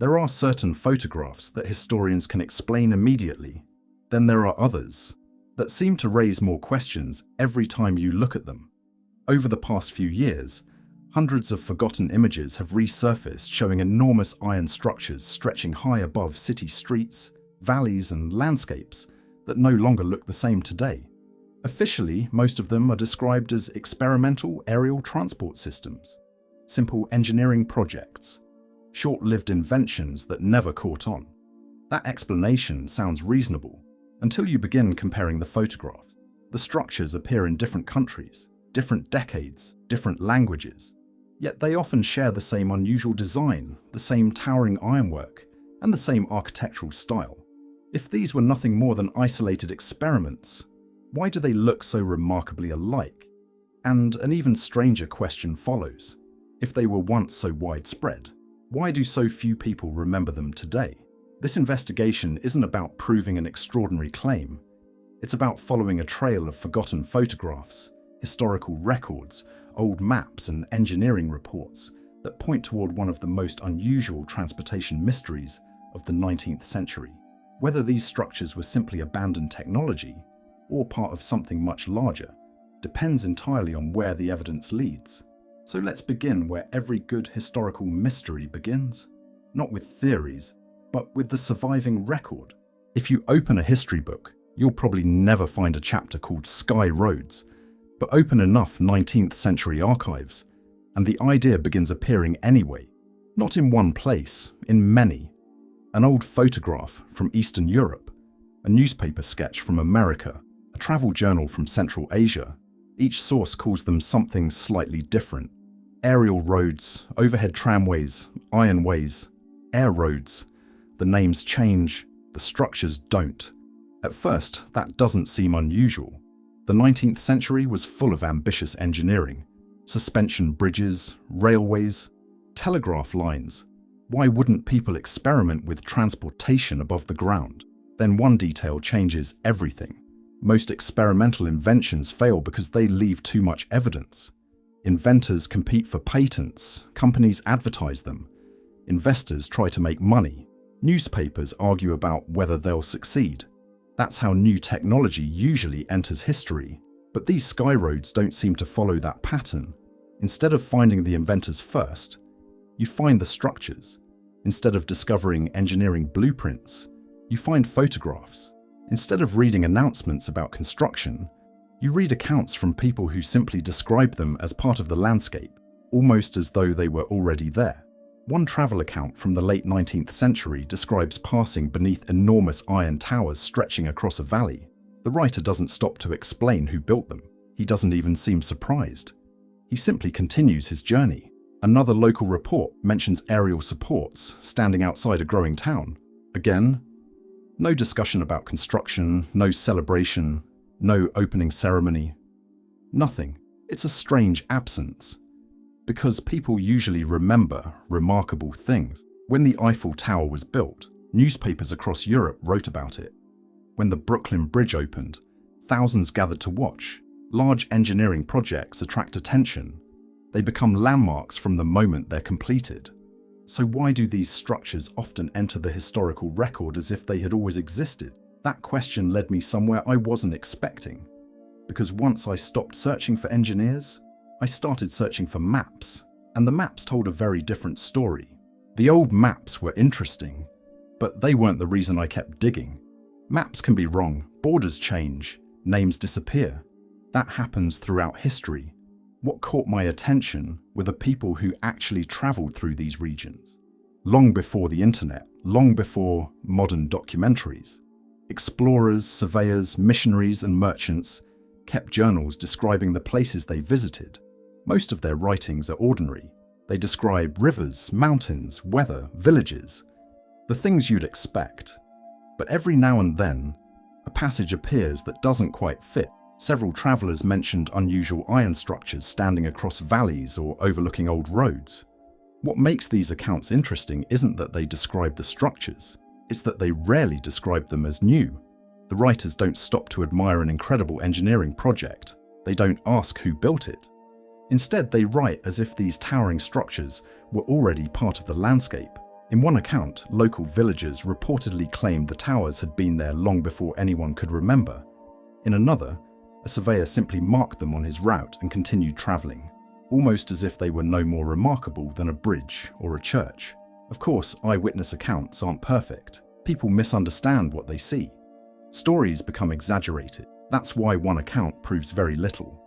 There are certain photographs that historians can explain immediately. Then there are others that seem to raise more questions every time you look at them. Over the past few years, hundreds of forgotten images have resurfaced showing enormous iron structures stretching high above city streets, valleys, and landscapes that no longer look the same today. Officially, most of them are described as experimental aerial transport systems, simple engineering projects, short-lived inventions that never caught on. That explanation sounds reasonable until you begin comparing the photographs. The structures appear in different countries, different decades, different languages, yet they often share the same unusual design, the same towering ironwork, and the same architectural style. If these were nothing more than isolated experiments, why do they look so remarkably alike? And an even stranger question follows. If they were once so widespread, why do so few people remember them today? This investigation isn't about proving an extraordinary claim. It's about following a trail of forgotten photographs, historical records, old maps, and engineering reports that point toward one of the most unusual transportation mysteries of the 19th century. Whether these structures were simply abandoned technology or part of something much larger depends entirely on where the evidence leads. So let's begin where every good historical mystery begins. Not with theories, but with the surviving record. If you open a history book, you'll probably never find a chapter called Sky Roads, but open enough 19th century archives, and the idea begins appearing anyway. Not in one place, in many. An old photograph from Eastern Europe, a newspaper sketch from America, a travel journal from Central Asia. Each source calls them something slightly different. Aerial roads, overhead tramways, ironways, air roads. The names change, the structures don't. At first, that doesn't seem unusual. The 19th century was full of ambitious engineering. Suspension bridges, railways, telegraph lines. Why wouldn't people experiment with transportation above the ground? Then one detail changes everything. Most experimental inventions fail because they leave too much evidence. Inventors compete for patents, companies advertise them, investors try to make money. Newspapers argue about whether they'll succeed. That's how new technology usually enters history. But these sky roads don't seem to follow that pattern. Instead of finding the inventors first, you find the structures. Instead of discovering engineering blueprints, you find photographs. Instead of reading announcements about construction, you read accounts from people who simply describe them as part of the landscape, almost as though they were already there. One travel account from the late 19th century describes passing beneath enormous iron towers stretching across a valley. The writer doesn't stop to explain who built them. He doesn't even seem surprised. He simply continues his journey. Another local report mentions aerial supports standing outside a growing town. Again, no discussion about construction, no celebration, no opening ceremony. Nothing. It's a strange absence. Because people usually remember remarkable things. When the Eiffel Tower was built, newspapers across Europe wrote about it. When the Brooklyn Bridge opened, thousands gathered to watch. Large engineering projects attract attention. They become landmarks from the moment they're completed. So why do these structures often enter the historical record as if they had always existed? That question led me somewhere I wasn't expecting. Because once I stopped searching for engineers, I started searching for maps, and the maps told a very different story. The old maps were interesting, but they weren't the reason I kept digging. Maps can be wrong, borders change, names disappear. That happens throughout history. What caught my attention were the people who actually traveled through these regions. Long before the internet, long before modern documentaries, explorers, surveyors, missionaries, and merchants kept journals describing the places they visited. Most of their writings are ordinary. They describe rivers, mountains, weather, villages, the things you'd expect. But every now and then, a passage appears that doesn't quite fit. Several travelers mentioned unusual iron structures standing across valleys or overlooking old roads. What makes these accounts interesting isn't that they describe the structures, it's that they rarely describe them as new. The writers don't stop to admire an incredible engineering project. They don't ask who built it. Instead, they write as if these towering structures were already part of the landscape. In one account, local villagers reportedly claimed the towers had been there long before anyone could remember. In another, a surveyor simply marked them on his route and continued travelling, almost as if they were no more remarkable than a bridge or a church. Of course, eyewitness accounts aren't perfect. People misunderstand what they see. Stories become exaggerated. That's why one account proves very little.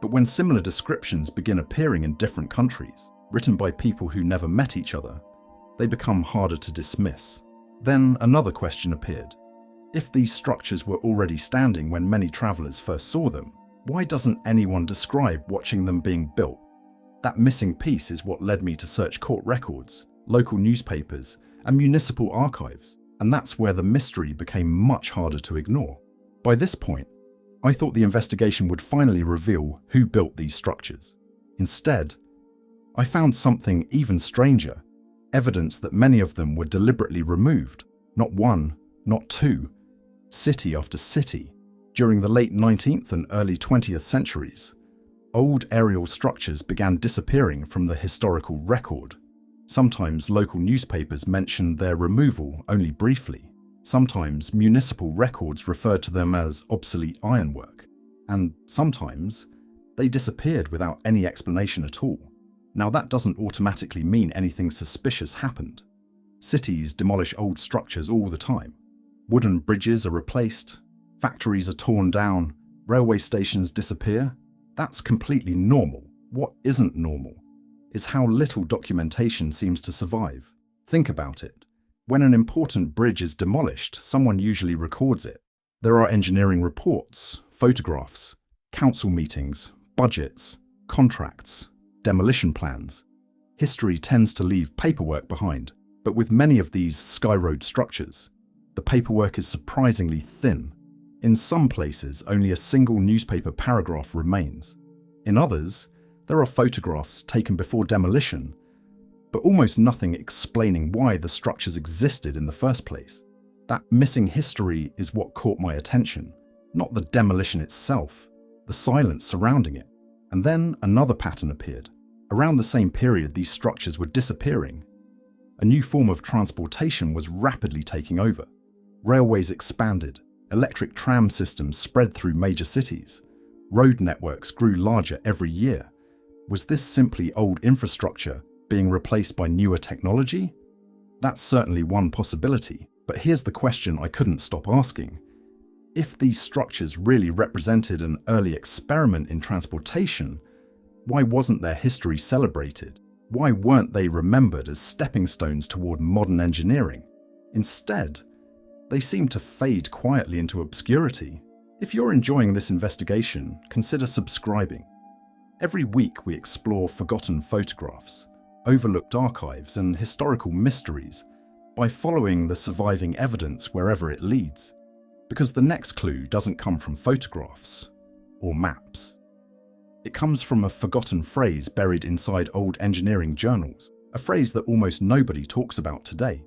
But when similar descriptions begin appearing in different countries, written by people who never met each other, they become harder to dismiss. Then another question appeared. If these structures were already standing when many travellers first saw them, why doesn't anyone describe watching them being built? That missing piece is what led me to search court records, local newspapers, and municipal archives, and that's where the mystery became much harder to ignore. By this point, I thought the investigation would finally reveal who built these structures. Instead, I found something even stranger, evidence that many of them were deliberately removed, not one, not two, city after city. During the late 19th and early 20th centuries, old aerial structures began disappearing from the historical record. Sometimes local newspapers mentioned their removal only briefly. Sometimes municipal records referred to them as obsolete ironwork. And sometimes they disappeared without any explanation at all. Now that doesn't automatically mean anything suspicious happened. Cities demolish old structures all the time. Wooden bridges are replaced, factories are torn down, railway stations disappear. That's completely normal. What isn't normal is how little documentation seems to survive. Think about it. When an important bridge is demolished, someone usually records it. There are engineering reports, photographs, council meetings, budgets, contracts, demolition plans. History tends to leave paperwork behind, but with many of these sky road structures, the paperwork is surprisingly thin. In some places, only a single newspaper paragraph remains. In others, there are photographs taken before demolition, but almost nothing explaining why the structures existed in the first place. That missing history is what caught my attention, not the demolition itself, the silence surrounding it. And then another pattern appeared. Around the same period these structures were disappearing, a new form of transportation was rapidly taking over. Railways expanded, electric tram systems spread through major cities, road networks grew larger every year. Was this simply old infrastructure being replaced by newer technology? That's certainly one possibility, but here's the question I couldn't stop asking. If these structures really represented an early experiment in transportation, why wasn't their history celebrated? Why weren't they remembered as stepping stones toward modern engineering? Instead, they seem to fade quietly into obscurity. If you're enjoying this investigation, consider subscribing. Every week we explore forgotten photographs, overlooked archives, and historical mysteries by following the surviving evidence wherever it leads. Because the next clue doesn't come from photographs or maps. It comes from a forgotten phrase buried inside old engineering journals, a phrase that almost nobody talks about today.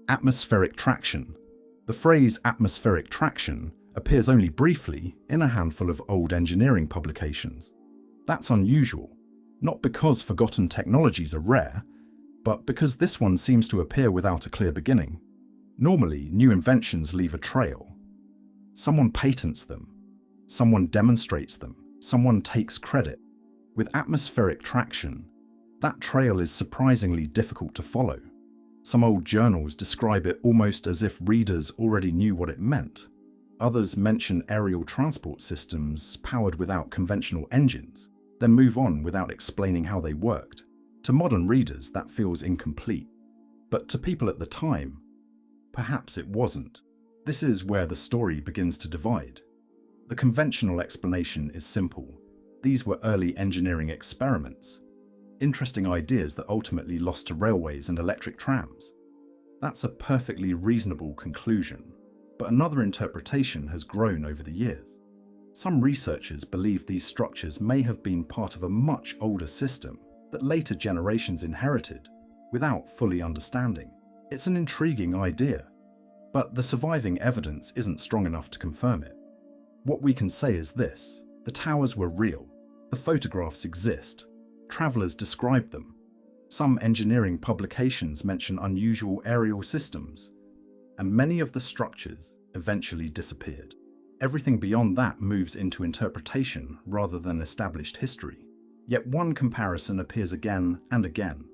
Atmospheric traction. The phrase atmospheric traction appears only briefly in a handful of old engineering publications. That's unusual, not because forgotten technologies are rare, but because this one seems to appear without a clear beginning. Normally, new inventions leave a trail. Someone patents them, someone demonstrates them, someone takes credit. With atmospheric traction, that trail is surprisingly difficult to follow. Some old journals describe it almost as if readers already knew what it meant. Others mention aerial transport systems powered without conventional engines, then move on without explaining how they worked. To modern readers, that feels incomplete. But to people at the time, perhaps it wasn't. This is where the story begins to divide. The conventional explanation is simple. These were early engineering experiments, interesting ideas that ultimately lost to railways and electric trams. That's a perfectly reasonable conclusion, but another interpretation has grown over the years. Some researchers believe these structures may have been part of a much older system that later generations inherited without fully understanding. It's an intriguing idea, but the surviving evidence isn't strong enough to confirm it. What we can say is this: the towers were real, the photographs exist, travellers described them. Some engineering publications mention unusual aerial systems, and many of the structures eventually disappeared. Everything beyond that moves into interpretation rather than established history. Yet one comparison appears again and again.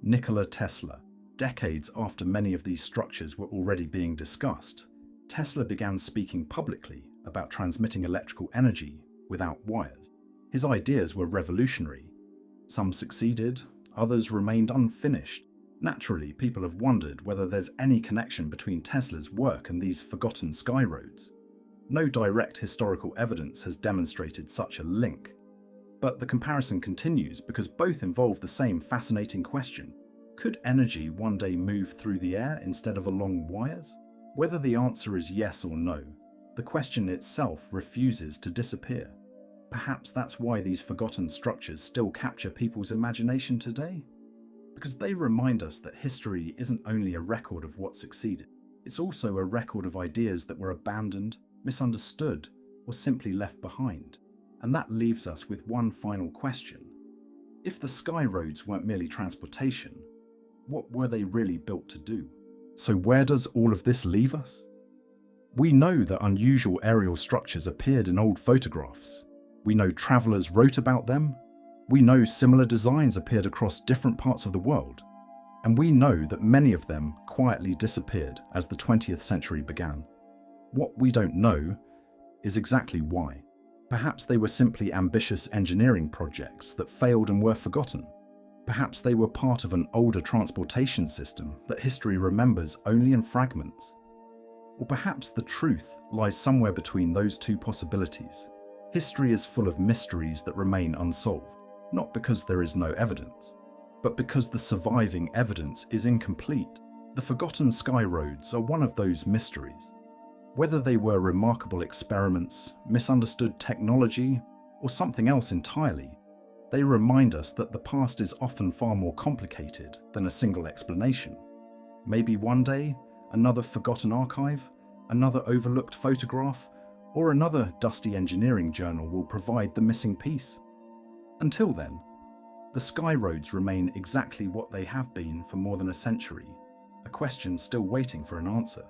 Nikola Tesla. Decades after many of these structures were already being discussed, Tesla began speaking publicly about transmitting electrical energy without wires. His ideas were revolutionary. Some succeeded, others remained unfinished. Naturally, people have wondered whether there's any connection between Tesla's work and these forgotten sky roads. No direct historical evidence has demonstrated such a link. But the comparison continues because both involve the same fascinating question. Could energy one day move through the air instead of along wires? Whether the answer is yes or no, the question itself refuses to disappear. Perhaps that's why these forgotten structures still capture people's imagination today? Because they remind us that history isn't only a record of what succeeded, it's also a record of ideas that were abandoned, misunderstood, or simply left behind. And that leaves us with one final question. If the sky roads weren't merely transportation, what were they really built to do? So where does all of this leave us? We know that unusual aerial structures appeared in old photographs. We know travelers wrote about them. We know similar designs appeared across different parts of the world. And we know that many of them quietly disappeared as the 20th century began. What we don't know is exactly why. Perhaps they were simply ambitious engineering projects that failed and were forgotten. Perhaps they were part of an older transportation system that history remembers only in fragments. Or perhaps the truth lies somewhere between those two possibilities. History is full of mysteries that remain unsolved, not because there is no evidence, but because the surviving evidence is incomplete. The forgotten sky roads are one of those mysteries. Whether they were remarkable experiments, misunderstood technology, or something else entirely, they remind us that the past is often far more complicated than a single explanation. Maybe one day, another forgotten archive, another overlooked photograph, or another dusty engineering journal will provide the missing piece. Until then, the sky roads remain exactly what they have been for more than a century, a question still waiting for an answer.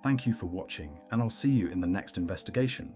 Thank you for watching, and I'll see you in the next investigation.